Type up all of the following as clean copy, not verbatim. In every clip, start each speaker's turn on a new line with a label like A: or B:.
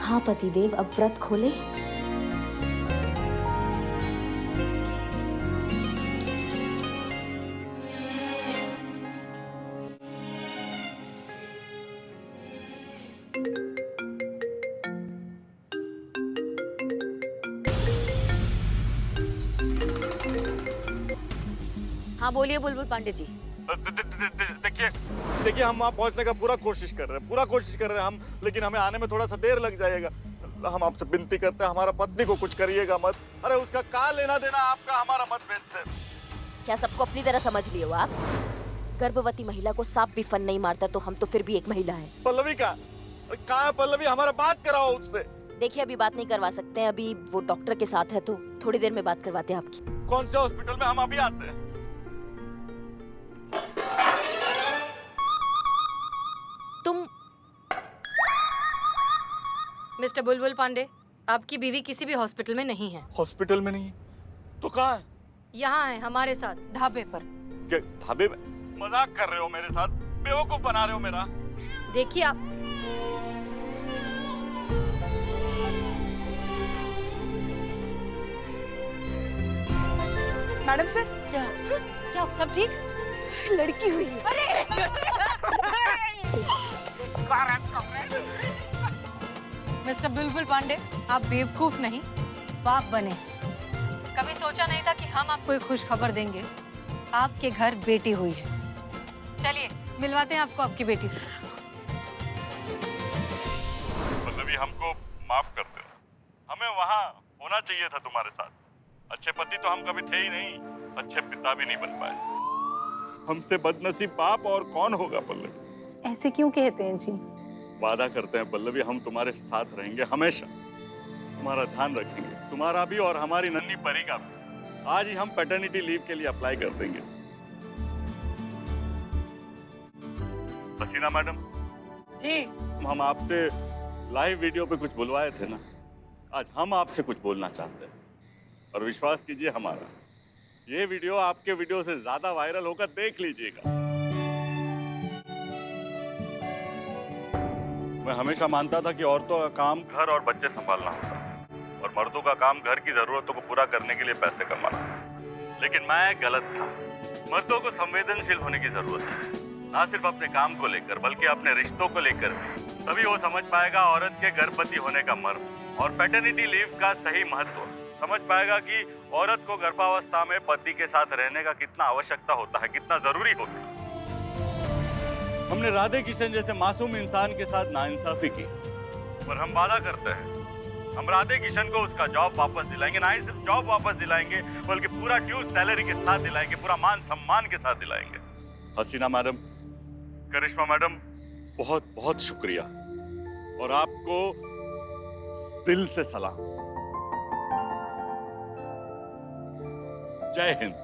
A: हाँ पतिदेव, अब व्रत खोले।
B: हाँ बोलिए बुलबुल पांडे जी।
C: देखिए देखिए, हम वहाँ पहुँचने का पूरा कोशिश कर रहे हैं हम, लेकिन हमें आने में थोड़ा सा देर लग जाएगा। हम आपसे विनती करते हैं, हमारा पत्नी को कुछ करिएगा मत। अरे उसका क्या लेना देना आपका हमारा मतभेद से?
B: क्या सबको अपनी तरह समझ लिए हो आप? गर्भवती महिला को सांप भी फन नहीं मारता, तो हम तो फिर भी एक महिला है।
C: पल्लवी का कहाँ है? पल्लवी, हमारा बात कराओ उससे।
B: देखिए अभी बात नहीं करवा सकते हैं, अभी वो डॉक्टर के साथ है, तो थोड़ी देर में बात करवाते हैं आपकी।
C: कौन से हॉस्पिटल में? हम अभी आते हैं।
B: तुम
D: मिस्टर बुलबुल पांडे, आपकी बीवी किसी भी हॉस्पिटल में नहीं है।
C: हॉस्पिटल में नहीं तो कहाँ है?
D: यहाँ है हमारे साथ ढाबे पर।
C: क्या ढाबे में? मजाक कर रहे हो मेरे साथ? बेवकूफ बना रहे हो मेरा?
D: देखिए आप।
B: मैडम सर, क्या सब ठीक? लड़की हुई है।
D: मिस्टर बुलबुल पांडे, आप बेवकूफ नहीं बाप बने। कभी सोचा नहीं था कि हम आपको एक खुश खबर देंगे। आपके घर बेटी हुई है। चलिए मिलवाते हैं आपको आपकी बेटी से।
C: पल्लवी, हमको माफ कर दो। हमें वहाँ होना चाहिए था तुम्हारे साथ। अच्छे पति तो हम कभी थे ही नहीं, अच्छे पिता भी नहीं बन पाए। हमसे बदनसीब बाप और कौन होगा पल्लवी?
D: ऐसे क्यों कहते हैं जी?
C: वादा करते हैं पल्लवी, हम तुम्हारे साथ रहेंगे हमेशा। तुम्हारा ध्यान रखेंगे, तुम्हारा भी और हमारी नन्ही परी का भी। आज ही हम पैटर्निटी लीव के लिए अप्लाई कर देंगे। हसीना मैडम
D: जी।
C: हम आपसे लाइव वीडियो पे कुछ बुलवाए थे ना, आज हम आपसे कुछ बोलना चाहते हैं। और विश्वास कीजिए हमारा, ये वीडियो आपके वीडियो से ज्यादा वायरल होगा, देख लीजिएगा। मैं हमेशा मानता था कि औरतों का काम घर और बच्चे संभालना होता है और मर्दों का काम घर की जरूरतों को पूरा करने के लिए पैसे कमाना। लेकिन मैं गलत था। मर्दों को संवेदनशील होने की जरूरत है, ना सिर्फ अपने काम को लेकर बल्कि अपने रिश्तों को लेकर भी। तभी वो समझ पाएगा औरत के गर्भवती होने का मर्म और पैटर्निटी लीव का सही महत्व। समझ पाएगा कि औरत को गर्भावस्था में पति के साथ रहने का कितना आवश्यकता होता है, कितना जरूरी होता है। हमने राधे किशन जैसे मासूम इंसान के साथ नाइंसाफी की, पर हम वादा करते हैं हम राधे किशन को उसका जॉब वापस दिलाएंगे। ना ही सिर्फ जॉब वापस दिलाएंगे बल्कि पूरा ड्यू सैलरी के साथ दिलाएंगे, पूरा मान सम्मान के साथ दिलाएंगे। हसीना मैडम, करिश्मा मैडम, बहुत बहुत शुक्रिया और आपको दिल से सलाम। जय हिंद।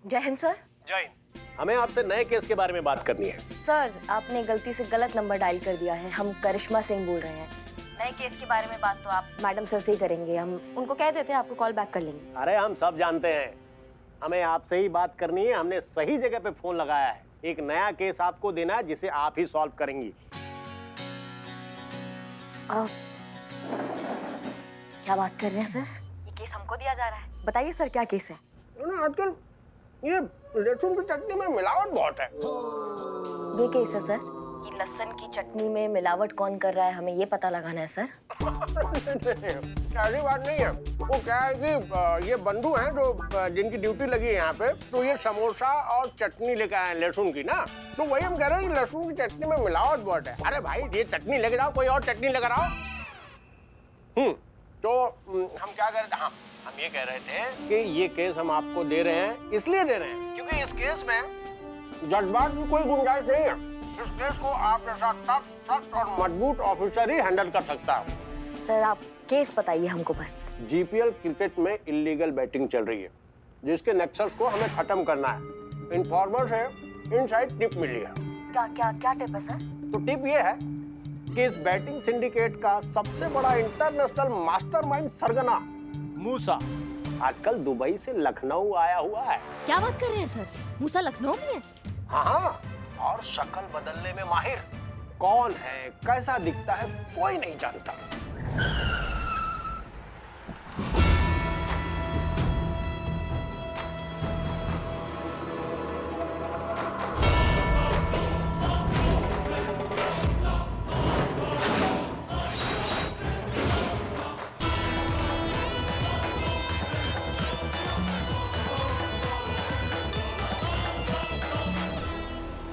A: जय हिंद सर।
E: जय हिंद। हमें आपसे नए केस के बारे में बात करनी है।
A: सर, आपने गलती से गलत नंबर डायल कर दिया है। हम करिश्मा सिंह बोल रहे हैं। नए केस के बारे में बात तो आप मैडम सर से ही करेंगे। हम उनको कह देते हैं, आपको कॉल बैक कर लेंगे।
E: अरे हम सब जानते हैं, हमें आपसे ही बात करनी है। हमने सही जगह पे फोन लगाया है। एक नया केस आपको देना है जिसे आप ही सॉल्व करेंगी।
A: क्या बात कर रहे हैं सर? ये केस हमको दिया जा रहा है। बताइए सर, क्या केस है?
E: आजकल ये लहसुन की चटनी में मिलावट बहुत है।
A: ये केस है सर? ये लहसुन की चटनी में मिलावट कौन कर रहा है, हमें ये पता लगाना है सर।
E: ऐसी बात नहीं है। वो क्या है कि ये बंधु हैं जो जिनकी ड्यूटी लगी है यहाँ पे, तो ये समोसा और चटनी लेकर आए हैं लहसुन की ना। तो वही हम कह रहे हैं कि लहसुन की चटनी में मिलावट बहुत है। अरे भाई, ये चटनी लेकर आओ, कोई और चटनी लेकर आओ। तो हम क्या कर रहे थे? हाँ, हम ये कह रहे थे कि ये केस हम आपको दे रहे हैं, इसलिए दे रहे हैं क्योंकि इस केस में जज्बात की कोई गुंजाइश नहीं है। इस केस को आपके साथ टफ, सख्त और मजबूत ऑफिसर ही हैंडल कर सकता है।
A: सर, आप केस बताइए हमको बस।
E: जीपीएल क्रिकेट में इलीगल बैटिंग चल रही है, जिसके नेक्सस को हमें खत्म करना है। इन्फॉर्मर से इनसाइड टिप मिली है।
A: क्या क्या क्या टिप है सर?
E: तो टिप ये है कि इस बैटिंग सिंडिकेट का सबसे बड़ा इंटरनेशनल मास्टरमाइंड सरगना मूसा आजकल दुबई से लखनऊ आया हुआ है।
B: क्या बात कर रहे हैं सर? मूसा लखनऊ में है?
E: हाँ, और शक्ल बदलने में माहिर। कौन है, कैसा दिखता है, कोई नहीं जानता।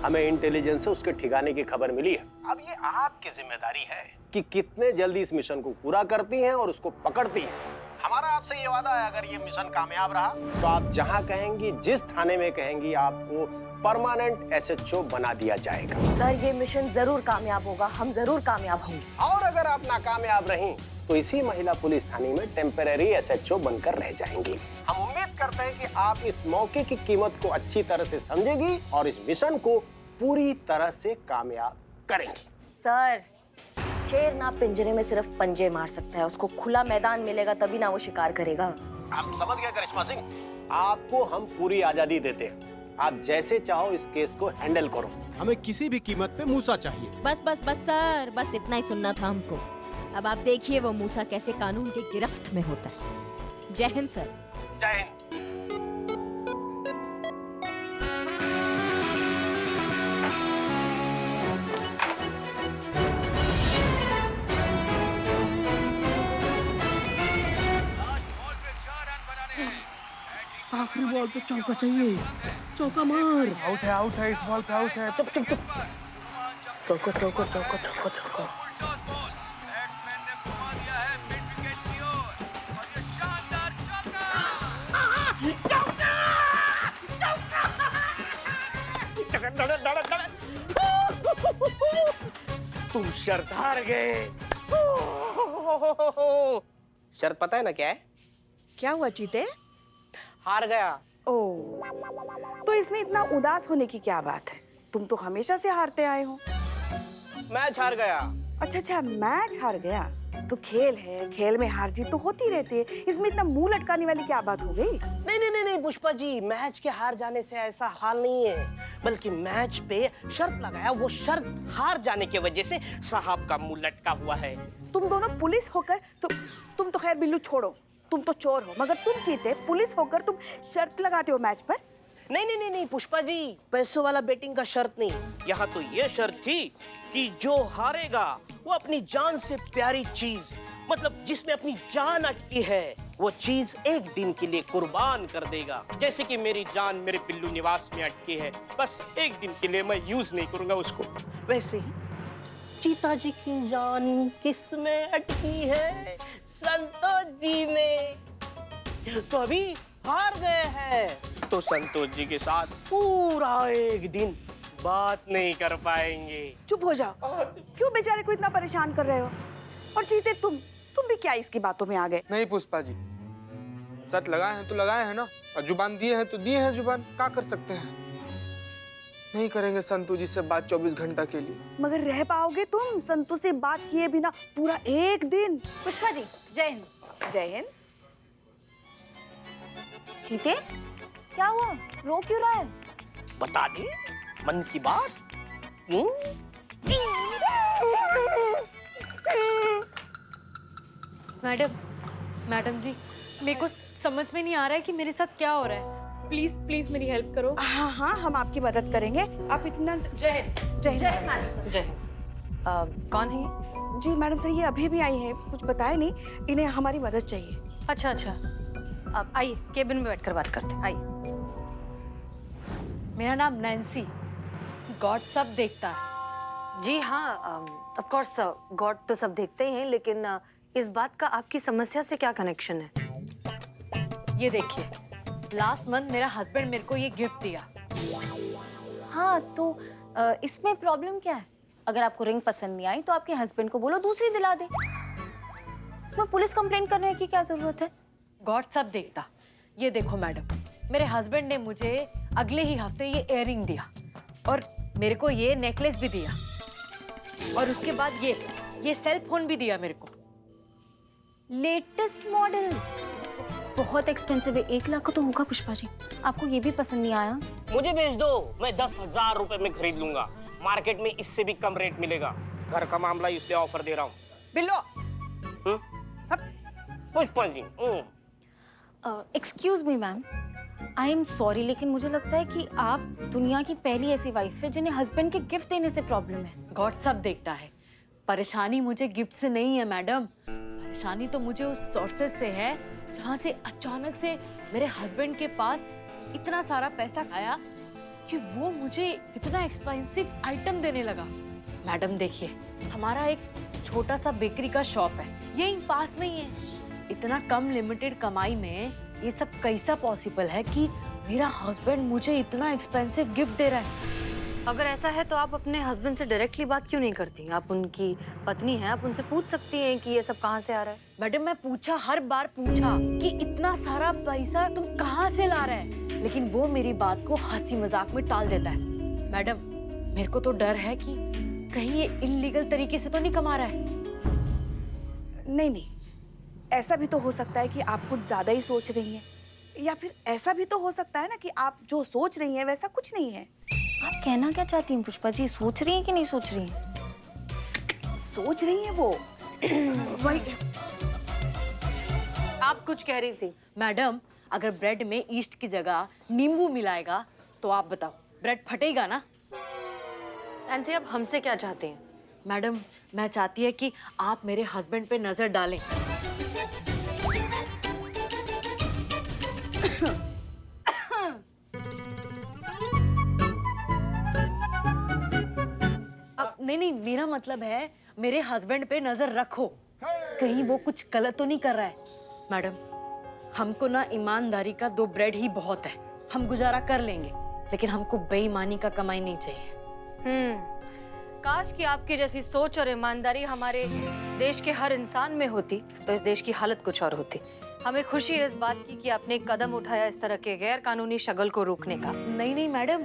E: हमें इंटेलिजेंस से उसके ठिकाने की खबर मिली है। अब ये आपकी जिम्मेदारी है कि कितने जल्दी इस मिशन को पूरा करती हैं और उसको पकड़ती हैं। हमारा आपसे ये वादा है, अगर ये मिशन कामयाब रहा तो आप जहां कहेंगी, जिस थाने में कहेंगी, आपको परमानेंट SHO बना दिया जाएगा।
A: सर ये मिशन जरूर कामयाब होगा, हम जरूर कामयाब होंगे।
E: और अगर आप नाकामयाब रहीं तो इसी महिला पुलिस थाने में टेम्परेरी SHO बनकर रह जाएंगी। हम उम्मीद करते हैं कि आप इस मौके की कीमत को अच्छी तरह से समझेगी और इस मिशन को पूरी तरह से कामयाब करेंगी।
A: सर शेर ना पिंजरे में सिर्फ पंजे मार सकता है, उसको खुला मैदान मिलेगा तभी ना वो शिकार करेगा।
E: हम समझ गए करिश्मा सिंह, आपको हम पूरी आजादी देते हैं। आप जैसे चाहो इस केस को हैंडल करो।
F: हमें किसी भी कीमत पे मूसा चाहिए।
B: बस बस बस सर, बस इतना ही सुनना था हमको। अब आप देखिए वो मूसा कैसे कानून की गिरफ्त में होता है। जय हिंद सर।
E: जय हिंद।
G: आखिरी बॉल पे चौका चाहिए, चौका मार।
H: आउट है इस बॉल पे आउट है।
G: चुप चुप चुप। चौका चौका चौका चौका चौका।
H: तुम शर्त हार गए। शर्त पता है ना क्या है?
G: क्या हुआ चीते?
H: हार गया।
G: ओ, तो इसमें इतना उदास होने की क्या बात है? तुम तो हमेशा से हारते आए हो।
H: मैच हार गया।
G: अच्छा अच्छा, मैच हार गया तो खेल है, खेल में हार जीत तो होती रहती है। इसमें इतना मुंह लटकाने वाली क्या बात हो गई?
H: नहीं पुष्पा जी, मैच के हार जाने से ऐसा हाल नहीं है, बल्कि मैच पे शर्त लगाया, वो शर्त हार जाने की वजह से साहब का मुंह लटका हुआ है।
G: तुम दोनों पुलिस होकर तुम तो खैर बिल्लू छोड़ो, तुम तो चोर हो, मगर तुम जीते पुलिस होकर तुम शर्त लगाते हो मैच पर।
H: नहीं पुष्पा जी, पैसों वाला बेटिंग का शर्त नहीं। यहाँ तो ये शर्त थी कि जो हारेगा वो अपनी जान से प्यारी चीज, मतलब जिसमें अपनी जान अटकी है, वो चीज एक दिन के लिए कुर्बान कर देगा। जैसे कि मेरी जान मेरे पिल्लू निवास में अटकी है, बस एक दिन के लिए मैं यूज नहीं करूंगा उसको। वैसे ही चीता जी की जान किस में अटकी है? संतोष जी में। तो अभी हार गए हैं तो संतोष जी के साथ पूरा एक दिन बात नहीं कर पाएंगे।
G: चुप हो जाओ, क्यों बेचारे को इतना परेशान कर रहे हो? और जीते तुम भी क्या इसकी बातों में आ गए?
I: नहीं पुष्पा जी, शर्त लगाए हैं तो लगाए हैं ना, और जुबान दिए हैं तो दिए हैं जुबान, क्या कर सकते हैं। नहीं करेंगे संतू जी से बात 24 घंटा के लिए।
G: मगर रह पाओगे तुम संतू से बात किए बिना पूरा एक दिन?
D: पुष्पा जी जय हिंद।
G: जय हिंद।
A: चीते क्या हुआ, रो क्यों रहा है?
H: बता दे मन की बात।
D: मैडम जी, मेरे को समझ में नहीं आ रहा है कि मेरे साथ क्या हो रहा है। प्लीज प्लीज मेरी हेल्प करो।
G: हाँ हाँ, हम आपकी मदद करेंगे। आप इतना
D: जय हिंद।
G: जय हिंद।
D: जय हिंद।
G: कौन है ये? जी मैडम सर, ये अभी भी आई हैं, कुछ बताया नहीं, इन्हें हमारी मदद चाहिए।
D: अच्छा अच्छा, अब आइए केबिन में बैठकर बात करते हैं, आइए। मेरा नाम नैन्सी, गॉड सब देखता है।
A: जी हाँ, ऑफ कोर्स गॉड तो सब देखते ही हैं, लेकिन इस बात का आपकी समस्या से क्या कनेक्शन है?
D: ये देखिए, लास्ट मंथ मेरा हस्बैंड मेरे को ये गिफ्ट दिया।
A: हाँ तो इसमें प्रॉब्लम क्या है? अगर आपको रिंग पसंद नहीं आई तो आपके हस्बैंड को बोलो दूसरी दिला दे। इसमें पुलिस कंप्लेंट करने की क्या जरूरत है?
D: गॉड सब देखता। ये देखो मैडम, मेरे हस्बैंड ने मुझे अगले ही हफ्ते ये इयररिंग दिया और मेरे को ये नेकलेस भी दिया। और उसके बाद ये सेल फोन भी दिया मेरे को।
A: लेटेस्ट मॉडल, बहुत एक्सपेंसिव है, 1 लाख का तो होगा पुष्पा जी। आपको ये भी पसंद नहीं आया?
H: मुझे भेज दो, मैं 10,000 रुपए में खरीद लूंगा। मार्केट में इससे भी कम रेट मिलेगा। घर का मामला इसलिए ऑफर दे रहा हूँ।
G: Billo,
H: Pushpa ji.
A: Excuse me ma'am, I am sorry, लेकिन मुझे लगता है कि आप दुनिया की पहली ऐसी वाइफ है जिन्हें हस्बैंड के गिफ्ट देने से प्रॉब्लम है।
D: गॉड सब देखता है। परेशानी मुझे गिफ्ट से नहीं है मैडम, परेशानी तो मुझे उस सोर्सेस से है जहाँ से अचानक से मेरे हस्बैंड के पास इतना सारा पैसा आया कि वो मुझे इतना एक्सपेंसिव आइटम देने लगा। मैडम देखिए, हमारा एक छोटा सा बेकरी का शॉप है, यहीं पास में ही है। इतना कम लिमिटेड कमाई में ये सब कैसा पॉसिबल है कि मेरा हस्बैंड मुझे इतना एक्सपेंसिव गिफ्ट दे रहा है? अगर ऐसा है तो आप अपने हस्बैंड से डायरेक्टली बात क्यों नहीं करती? आप उनकी पत्नी हैं, आप उनसे पूछ सकती हैं कि ये सब कहाँ से आ रहा है। मैडम मैं पूछा, हर बार पूछा कि इतना सारा पैसा तुम कहाँ से ला रहे हैं, लेकिन वो मेरी बात को हंसी मजाक में टाल देता है। मैडम मेरे को तो डर है कि कहीं ये इल्लीगल तरीके से तो नहीं कमा रहा है।
G: नहीं नहीं, ऐसा भी तो हो सकता है कि आप कुछ ज्यादा ही सोच रही हैं, या फिर ऐसा भी तो हो सकता है ना कि आप जो सोच रही हैं वैसा कुछ नहीं है।
A: आप कहना क्या चाहती हैं पुष्पा जी? सोच रही हैं कि नहीं सोच रही हैं?
G: सोच रही हैं वो वही।
D: आप कुछ कह रही थी। मैडम अगर ब्रेड में ईस्ट की जगह नींबू मिलाएगा तो आप बताओ ब्रेड फटेगा ना? एंसी आप हमसे क्या चाहते हैं? मैडम मैं चाहती है कि आप मेरे हस्बैंड पे नजर डालें। अब नहीं, मेरा मतलब है मेरे हस्बैंड पे नजर रखो, कहीं वो कुछ गलत तो नहीं कर रहा है। मैडम हमको ना ईमानदारी का 2 ब्रेड ही बहुत है, हम गुजारा कर लेंगे, लेकिन हमको बेईमानी का कमाई नहीं चाहिए। काश कि आपकी जैसी सोच और ईमानदारी हमारे देश के हर इंसान में होती तो इस देश की हालत कुछ और होती। हमें खुशी है इस बात की कि आपने एक कदम उठाया इस तरह के गैर कानूनी शगल को रोकने का। नहीं मैडम,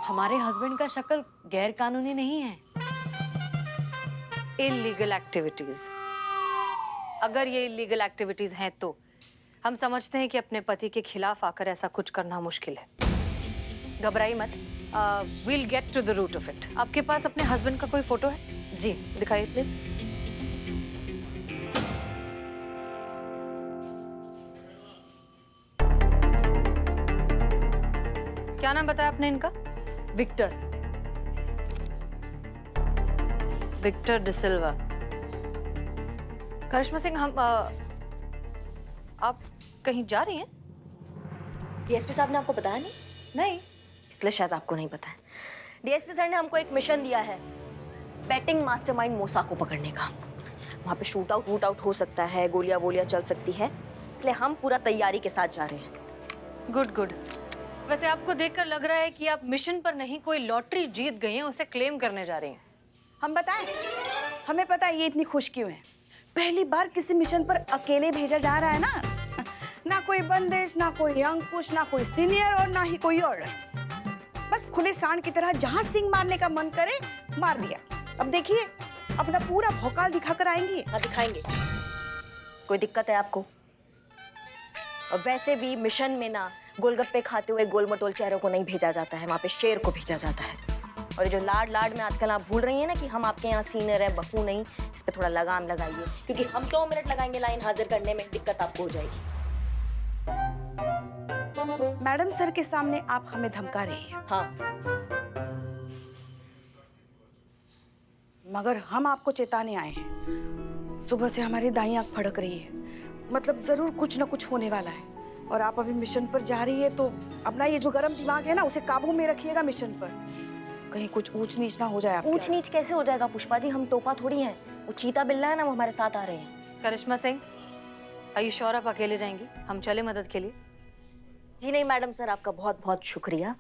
D: हमारे हस्बैंड का शक्ल गैर कानूनी नहीं है, इल्लीगल एक्टिविटीज। अगर ये इल्लीगल एक्टिविटीज हैं तो हम समझते हैं कि अपने पति के खिलाफ आकर ऐसा कुछ करना मुश्किल है। घबराइए मत, we'll get to the root of it। आपके पास अपने हस्बैंड का कोई फोटो है? जी दिखाइए प्लीज। क्या नाम बताया आपने इनका? Victor, Victor D'Silva. करिश्मा सिंह, हम आप कहीं जा रही हैं?
J: डीएसपी साहब ने आपको बताया नहीं?
D: नहीं।
J: इसलिए शायद आपको नहीं पता है। डीएसपी सर ने हमको एक मिशन दिया है, बेटिंग मास्टरमाइंड मूसा को पकड़ने का। वहाँ पे शूट आउट हो सकता है, गोलियां वोलियां चल सकती है, इसलिए हम पूरा तैयारी के साथ जा रहे हैं।
D: गुड। वैसे आपको देखकर लग रहा है कि आप मिशन पर नहीं, कोई लॉटरी जीत गई हैं, उसे क्लेम करने जा रही हैं।
G: हम बताएं, हमें पता है ये इतनी खुश क्यों है। पहली बार किसी मिशन पर अकेले भेजा जा रहा है ना कोई बंदिश, ना कोई अंकुश, ना कोई सीनियर और ना ही कोई और। बस खुले सांड की तरह जहां सिंह मारने का मन करे मार दिया। अब देखिए अपना पूरा भौकाल दिखाकर आएंगी।
J: हाँ दिखाएंगे। कोई दिक्कत है आपको? और वैसे भी मिशन में ना गोलगप्पे खाते हुए गोलमटोल चेहरों को नहीं भेजा जाता है, वहाँ पे शेर को भेजा जाता है। और जो लाड में आजकल आप भूल रही हैं ना कि हम आपके यहाँ सीनियर हैं, बहू नहीं, इस पे थोड़ा लगाम लगाइए, क्योंकि हम 2 मिनट लगाएंगे लाइन हाजिर करने में, दिक्कत आपको हो जाएगी।
G: मैडम सर के सामने आप हमें धमका रही हैं।
J: हाँ,
G: मगर हम आपको चेताने आए हैं। सुबह से हमारी दाईं आंख फड़क रही है, मतलब जरूर कुछ ना कुछ होने वाला है। और आप अभी मिशन पर जा रही है तो अपना ये जो गर्म दिमाग है ना उसे काबू में रखिएगा मिशन पर, कहीं कुछ ऊंच नीच ना हो जाए।
J: ऊंच नीच कैसे हो जाएगा पुष्पा जी, हम टोपा थोड़ी हैं, वो चीता बिल्ला है ना, वो हमारे साथ आ रहे हैं।
D: करिश्मा सिंह, आर यू श्योर आप अकेले जाएंगी? हम चले मदद के लिए?
J: जी नहीं मैडम सर, आपका बहुत बहुत शुक्रिया।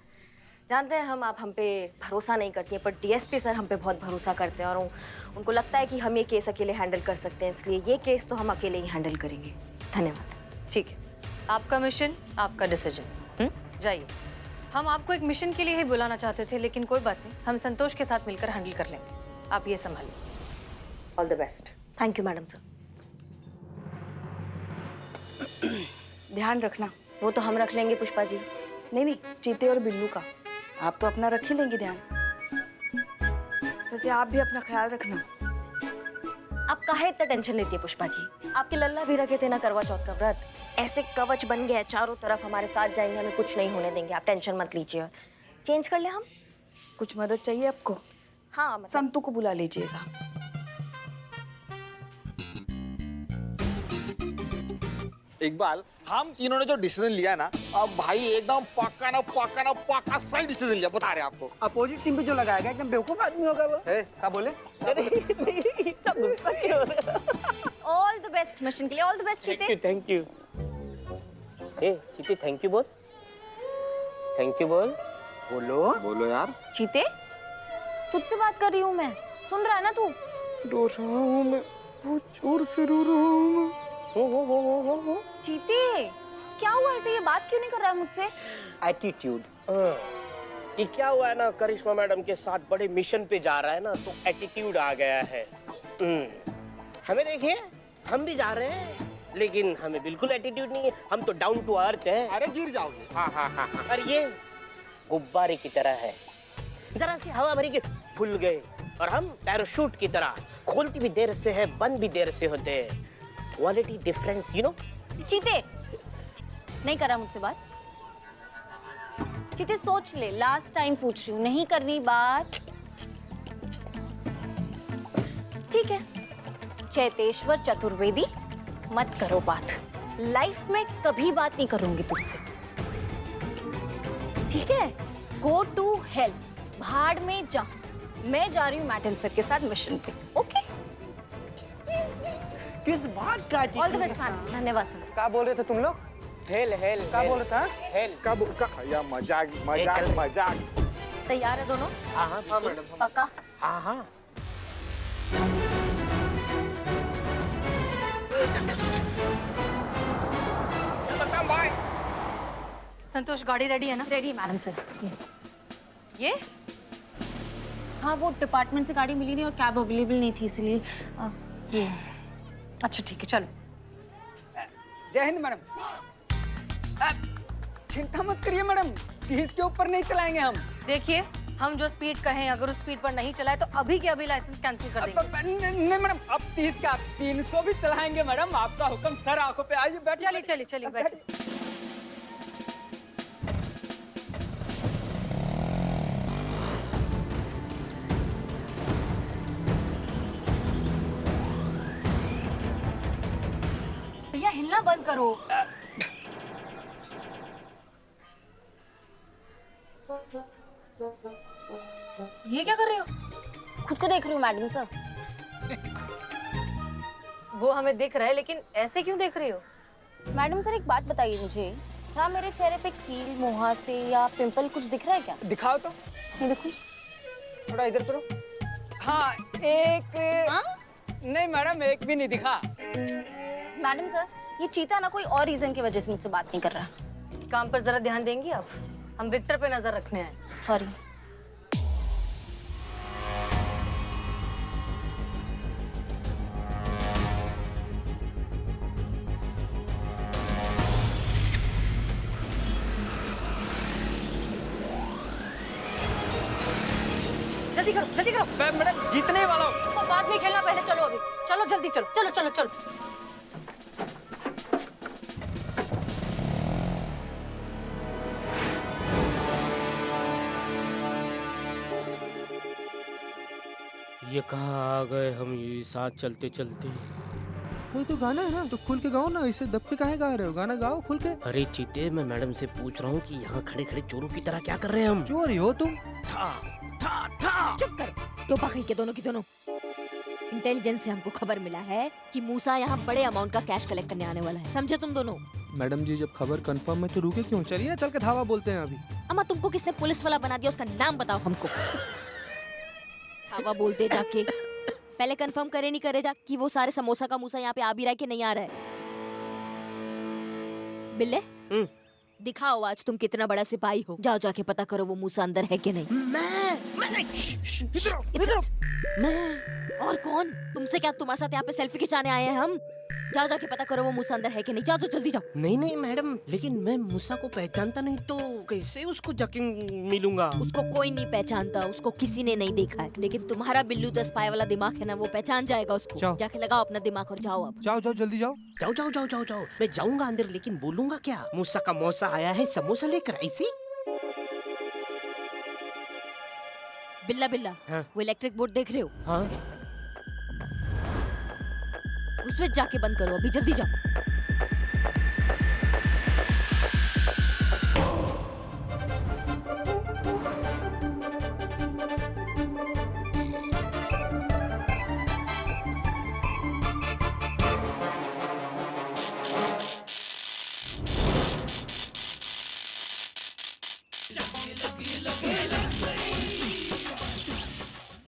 J: जानते हैं आप हम पे भरोसा नहीं करती हैं, पर डीएसपी सर हम पे बहुत भरोसा करते हैं और उनको लगता है कि हम ये केस अकेले हैंडल कर सकते हैं, इसलिए ये केस तो हम अकेले ही हैंडल करेंगे। धन्यवाद।
D: ठीक है, आपका मिशन, आपका डिसीजन। जाइए। हम आपको एक मिशन के लिए ही बुलाना चाहते थे, लेकिन कोई बात नहीं, हम संतोष के साथ मिलकर हैंडल कर लेंगे। आप ये संभालिए।
J: All the best. Thank you madam sir.
G: ध्यान रखना।
J: वो तो हम रख लेंगे पुष्पा जी।
G: नहीं नहीं, चीते और बिल्लू का आप तो अपना रख ही लेंगे ध्यान। वैसे आप भी अपना ख्याल रखना।
J: आप काहे इतना टेंशन लेती है पुष्पा जी? आपके लल्ला भी रखे थे ना करवा चौथ का व्रत, ऐसे कवच बन गया चारों तरफ, हमारे साथ जाएंगे, हमें कुछ नहीं होने देंगे। आप टेंशन मत लीजिए। चेंज कर ले हम।
G: कुछ मदद चाहिए आपको?
J: हाँ मतलब
G: संतू को बुला लीजिएगा।
K: इकबाल, हम तीनों ने जो डिसीजन लिया ना, अब भाई एकदम पक्का सही डिसीजन लिया, बता रहे आपको।
L: अपोजिट टीम पे जो लगाएगा एकदम बेवकूफ आदमी होगा वो।
K: क्या बोले?
L: इतना गुस्सा क्यों हो रहा है?
A: ऑल द बेस्ट मिशन के लिए, ऑल द बेस्ट चीते।
H: Thank you. ए चीते थैंक यू बोल। थैंक यू बोल।
K: बोलो यार।
A: चीते, तुझसे बात कर रही हूँ मैं, सुन रहा है ना तू?
I: रो रहा हूँ मैं, बहुत जोर से रो रहा हूँ मैं।
H: हो।
A: चीते, क्या हुआ ऐसे? ये बात क्यों नहीं कर रहा है मुझसे?
H: एटीट्यूड। ये क्या हुआ है ना, करिश्मा मैडम के साथ बड़े मिशन पे जा रहा है ना, तो एटीट्यूड आ गया है। हमें देखिए, हम भी जा रहे हैं, लेकिन हमें बिल्कुल एटीट्यूड नहीं है। हम तो डाउन टू अर्थ है।
K: अरे गिर जाओगे।
H: हाँ। और ये गुब्बारे की तरह है, जरा सी हवा भरी के फूल गए, और हम पैराशूट की तरह खोलती भी देर से है, बंद भी देर से होते हैं। Quality difference, you know.
A: चीते, नहीं कर रहा मुझसे बात? चीते सोच ले, लास्ट टाइम पूछ रही हूँ, नहीं करनी बात? ठीक है, चैतेश्वर चतुर्वेदी, मत करो बात। लाइफ में कभी बात नहीं करूंगी तुझसे, ठीक है? गो टू हेल, भाड़ में जा। मैं जा रही हूँ मैडम सर के साथ मिशन पे, ओके?
L: किस बात का?
A: All the best ma'am. धन्यवाद सर।
L: क्या बोल रहे थे तुम लोग?
H: हेल
L: क्या बोल रहा था?
H: हेल।
K: या मजाक।
A: तैयार है दोनों?
H: हाँ मैडम।
A: पक्का?
H: हाँ।
D: संतोष, गाड़ी रेडी है ना?
A: Ready madam sir.
D: ये
A: हाँ, वो डिपार्टमेंट से गाड़ी मिली नहीं और कैब अवेलेबल नहीं थी, इसलिए ये।
D: अच्छा ठीक है, चलो।
L: जय हिंद मैडम। चिंता मत करिए मैडम, 30 के ऊपर नहीं चलाएंगे हम।
D: देखिए, हम जो स्पीड कहें, अगर उस स्पीड पर नहीं चलाए तो अभी के अभी लाइसेंस कैंसिल कर देंगे।
L: नहीं मैडम, अब 30 का 300 भी चलाएंगे मैडम, आपका हुक्म सर। आंखों पे आइए, बैठिए।
D: चलिए बैठिए। भैया हिलना बंद करो। ये क्या कर रहे हो?
A: खुद को देख रही हूँ मैडम सर।
D: वो हमें दिख रहा है, लेकिन ऐसे क्यों देख रही हो?
A: मैडम सर एक बात बताइए मुझे, क्या मेरे चेहरे पे कील, मुहासे या पिंपल कुछ दिख रहा है क्या?
L: दिखाओ तो।
A: ये देखो।
L: थोड़ा इधर करो। हाँ, एक।
A: हाँ?
L: नहीं मैडम, एक भी नहीं दिखा।
A: मैडम सर, ये चीता ना कोई और रीजन की वजह से मुझसे बात नहीं कर रहा।
D: काम पर जरा ध्यान देंगी आप? हम विक्टर पे नजर रखने आए।
A: सॉरी।
D: जल्दी करो।
L: मैडम जीतने ही वाला हूँ।
D: तो बाद में खेलना, पहले चलो अभी। चलो जल्दी चलो।
H: ये कहाँ आ गए हम, ये साथ चलते चलते।
I: वही तो गाना है ना, तो खुल के गाओ ना, इसे दब के काहे गा रहे हो? गाना गाओ खुल के।
H: अरे चीते, मैं मैडम से पूछ रहा हूँ कि यहाँ खड़े खड़े चोरों की तरह क्या कर रहे हैं हम?
I: चोर ही हो तुम।
B: चुप कर, टोपा कहीं के दोनों की दोनों। इंटेलिजेंस से हमको खबर मिला है कि मूसा यहाँ बड़े अमाउंट का कैश कलेक्ट करने आने वाला है, समझे तुम दोनों?
I: मैडम जी, जब खबर कंफर्म है तो रुके क्यों? चलिए ना, चल के धावा बोलते हैं अभी।
B: अम्मा, तुमको किसने पुलिस वाला बना दिया, उसका नाम बताओ हमको। धावा बोलते जाके। पहले कंफर्म करे नहीं करे जा कि वो सारे समोसा का मूसा यहाँ पे आ भी रहा है कि नहीं आ रहा है। बिल्ले, दिखाओ आज तुम कितना बड़ा सिपाही हो। जाओ जाके पता करो वो मूसा अंदर है कि नहीं।
H: मैं
B: और कौन? तुमसे क्या? तुम्हारे साथ यहाँ पे सेल्फी खिंचाने आए हैं हम। जाओ जाके पता करो वो मूसा अंदर है कि नहीं। जाओ तो जल्दी जाओ।
H: नहीं नहीं मैडम, लेकिन मैं मूसा को पहचानता नहीं तो कैसे उसको जाके मिलूंगा?
B: उसको कोई नहीं पहचानता, उसको किसी ने नहीं देखा है। लेकिन तुम्हारा बिल्लू 10 पाए वाला दिमाग है ना, वो पहचान जाएगा उसको।
I: जाओ।
B: जाके लगाओ अपना दिमाग और जाओ अब।
I: जाओ जाओ जल्दी जाओ।
H: जाओ जाओ जाओ जाओ जाओ। मैं जाऊंगा अंदर, लेकिन बोलूंगा क्या? मूसा का मौसा आया है समोसा लेकर, ऐसी?
B: बिल्ला बिल्ला,
H: हाँ।
B: वो इलेक्ट्रिक बोर्ड देख रहे हो?
H: हाँ।
B: उसमें जाके बंद करो अभी, जल्दी जाओ।